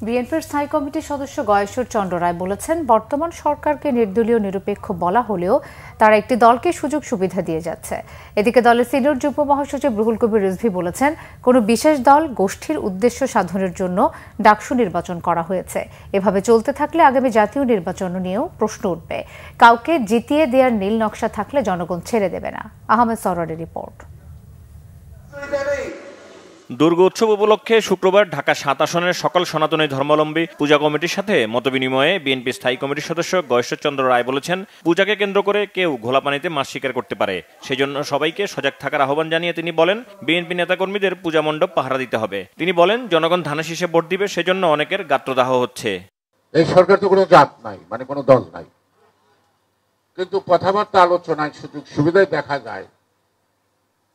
বিএনপির স্থায়ী কমিটির সদস্য গয়েশ্বর চন্দ্র রায় বলেছেন, বর্তমান সরকারকে নির্দলীয় নিরপেক্ষ বলা হলেও তারা একটি দলকে সুযোগ সুবিধা দিয়ে যাচ্ছে। এদিকে দলের সিনিয়র যুগ্ম মহাসচিব রুহুল কবির রিজভী বলেছেন, কোনো বিশেষ দল গোষ্ঠীর উদ্দেশ্য সাধনের জন্য ডাকসু নির্বাচন করা হয়েছে। এভাবে চলতে থাকলে আগামী জাতীয় নির্বাচন নিয়েও প্রশ্ন উঠবে। কাউকে জিতিয়ে দেওয়ার নীল নকশা থাকলে জনগণ ছেড়ে দেবে না। আহমেদ সরোয়ারের রিপোর্ট। দুর্গোৎসব উপলক্ষে শুক্রবার ঢাকা ৭ আসনের সকল সনাতনী ধর্মাবলম্বী পূজা কমিটির সাথে মতবিনিময়ে বিএনপি স্থায়ী কমিটির সদস্য গয়েশ্বর চন্দ্র রায় বলেছেন, পূজাকে কেন্দ্র করে কেউ ঘোলা পানিতে মাছ শিকার করতে পারে। সেজন্য সবাইকে সজাগ থাকার আহ্বান জানিয়ে তিনি বলেন, বিএনপি নেতাকর্মীদের পূজা মণ্ডপ পাহারা দিতে হবে। তিনি বলেন, জনগণ ধানের শীষে ভোট দিবে, সেজন্য অনেকের গাত্রদাহ হচ্ছে। এই সরকার তো কোনো জাত নাই, মানে কোনো দল নাই, কিন্তু কথাবার্তা আলোচনায় সুযোগ সুবিধায় দেখা যায়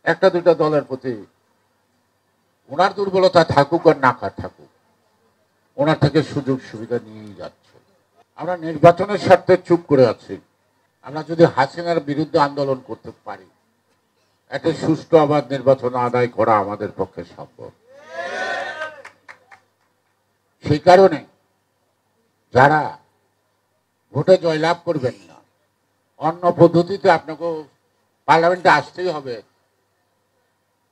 একটা দুইটা দলের প্রতি ওনার দুর্বলতা থাকুক আর না থাকুক, ওনার থেকে সুযোগ সুবিধা নিয়েই যাচ্ছে। আমরা নির্বাচনের স্বার্থে চুপ করে আছি। আমরা যদি হাসিনার বিরুদ্ধে আন্দোলন করতে পারি, একটা সুষ্ঠু আবার নির্বাচন আদায় করা আমাদের পক্ষে সম্ভব। সেই কারণে যারা ভোটে জয়লাভ করবেন না, অন্য পদ্ধতিতে আপনাকে পার্লামেন্টে আসতেই হবে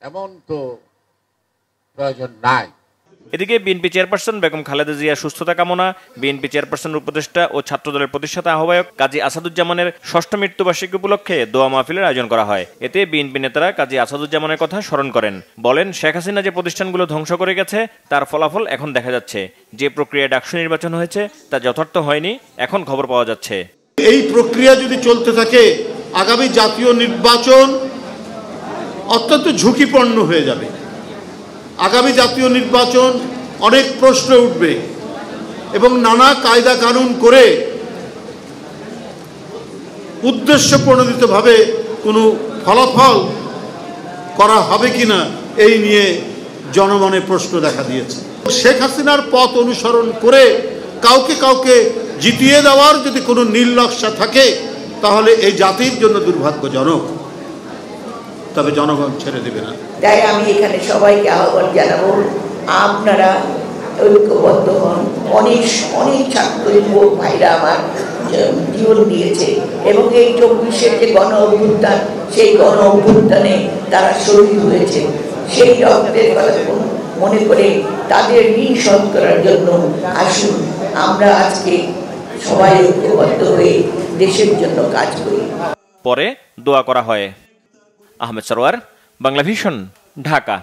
এমন তো প্রয়োজন নাই। এদিকে বিএনপি চেয়ারপারসন বেগম খালেদা জিয়ার সুস্থতা কামনা, বিএনপি চেয়ারপারসনের উপদেষ্টা ও ছাত্রদলের প্রতিষ্ঠাতা আহ্বায়ক কাজী আসাদুজ্জামানের ৬ষ্ঠ মৃত্যুবার্ষিকী উপলক্ষে দোয়া মাহফিলের আয়োজন করা হয়। এতে বিএনপি নেতারা কাজী আসাদুজ্জামানের কথা স্মরণ করেন। বলেন, শেখ হাসিনা যে প্রতিষ্ঠানগুলো ধ্বংস করে গেছে তার ফলাফল এখন দেখা যাচ্ছে। যে প্রক্রিয়ায় ডাকসু নির্বাচন হয়েছে তা যথার্থ হয়নি, এখন খবর পাওয়া যাচ্ছে। এই প্রক্রিয়া যদি চলতে থাকে, আগামী জাতীয় নির্বাচন অত্যন্ত ঝুঁকিপূর্ণ হয়ে যাবে। আগামী জাতীয় নির্বাচন অনেক প্রশ্ন উঠবে এবং নানা কায়দা কানুন করে উদ্দেশ্য প্রণোদিতভাবে কোনো ফলাফল করা হবে কিনা এই নিয়ে জনমনে প্রশ্ন দেখা দিয়েছে। শেখ হাসিনার পথ অনুসরণ করে কাউকে জিতিয়ে দেওয়ার যদি কোনো নীল নকশা থাকে, তাহলে এই জাতির জন্য দুর্ভাগ্যজনক। তবে জনগণ ছেড়ে দেবে না। তাই আমি এখানে সবাইকে আহ্বান জানাবো, আপনারা ঐক্যবদ্ধ হন। অনেক ছাত্র যুবক ভাইরা আমার জীবন দিয়েছে এবং এই ২৪-এর যে গণ অভ্যুত্থান, সেই গণ অভ্যুত্থানে তারা শহীদ হয়েছে। সেই রক্তের কথা মনে করে তাদের ঋণ শোধ করার জন্য আসুন আমরা আজকে সবাই ঐক্যবদ্ধ হয়ে দেশের জন্য কাজ করি। পরে দোয়া করা হয়। আহমেদ সরোয়ার, বাংলা ভিশন, ঢাকা।